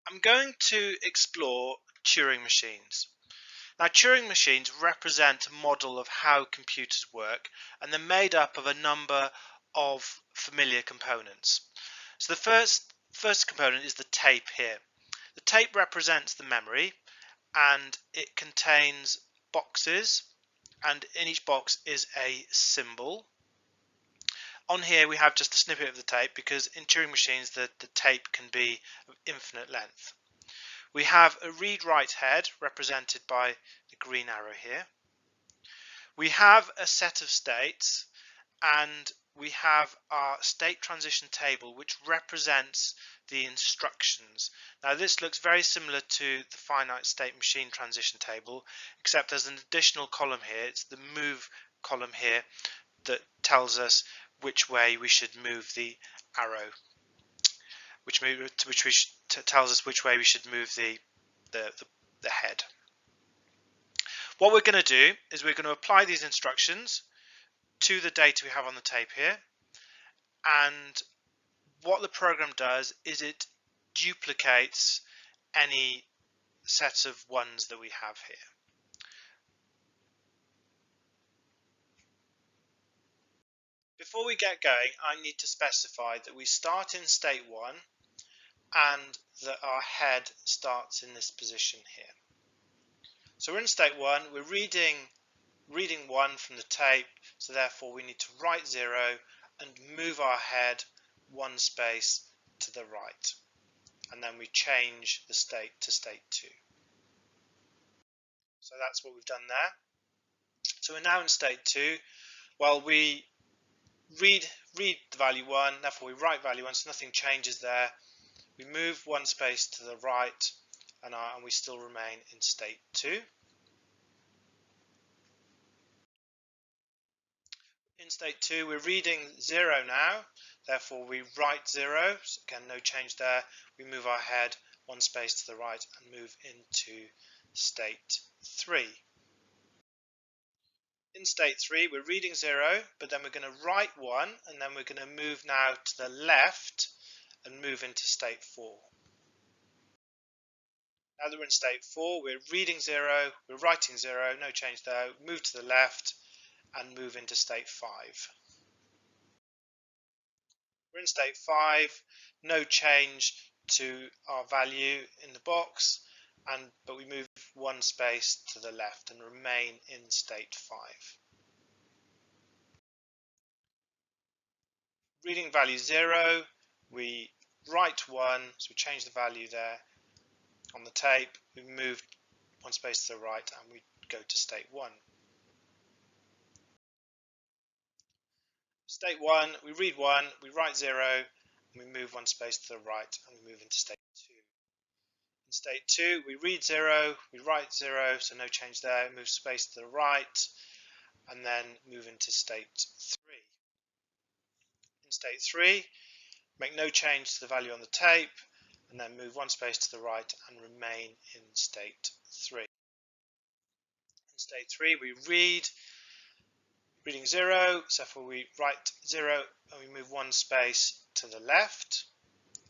I'm going to explore Turing machines. Now, Turing machines represent a model of how computers work, and they're made up of a number of familiar components. So the first component is the tape here. The tape represents the memory, and it contains boxes, and in each box is a symbol. On here we have just a snippet of the tape because in Turing machines the tape can be of infinite length. We have a read-write head represented by the green arrow here. We have a set of states, and we have our state transition table, which represents the instructions. Now this looks very similar to the finite state machine transition table, except there's an additional column here. It's the move column here that tells us which way we should move the arrow, tells us which way we should move the head. What we're going to do is we're going to apply these instructions to the data we have on the tape here, and what the program does is it duplicates any sets of ones that we have here. Before we get going, I need to specify that we start in state 1 and that our head starts in this position here. So we're in state 1, we're reading 1 from the tape, so therefore we need to write 0 and move our head 1 space to the right, and then we change the state to state 2. So that's what we've done there. So we're now in state 2. Well, we read the value 1, therefore we write value 1, so nothing changes there. We move 1 space to the right, and we still remain in state 2. In state 2, we're reading 0 now, therefore we write 0, so again no change there. We move our head 1 space to the right and move into state 3. In state 3, we're reading 0, but then we're going to write 1, and then we're going to move now to the left and move into state 4. Now that we're in state 4, we're reading 0, we're writing 0, no change there, move to the left and move into state 5. We're in state 5, no change to our value in the box, but we move 1 space to the left and remain in state 5. Reading value 0, we write 1, so we change the value there on the tape, we move 1 space to the right and we go to state 1. State 1, we read 1, we write 0, and we move 1 space to the right and we move into state 2. In state 2, we read 0, we write 0, so no change there, move space to the right, and then move into state 3. In state 3, make no change to the value on the tape, and then move 1 space to the right and remain in state 3. In state 3, we reading 0, so therefore we write 0 and we move 1 space to the left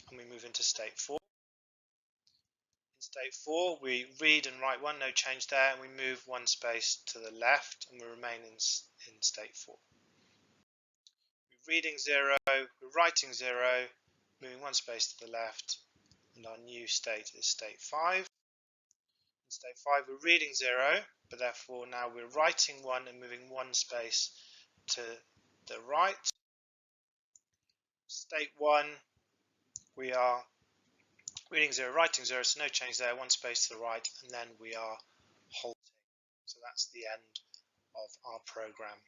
and we move into state 4. In state 4, we read and write 1, no change there, and we move 1 space to the left and we remain in state 4. We're reading 0, we're writing 0, moving 1 space to the left, and our new state is state 5. In state 5, we're reading 0, but therefore now we're writing 1 and moving 1 space to the right. State 1, we are reading 0, writing 0, so no change there, 1 space to the right, and then we are halting. So that's the end of our program.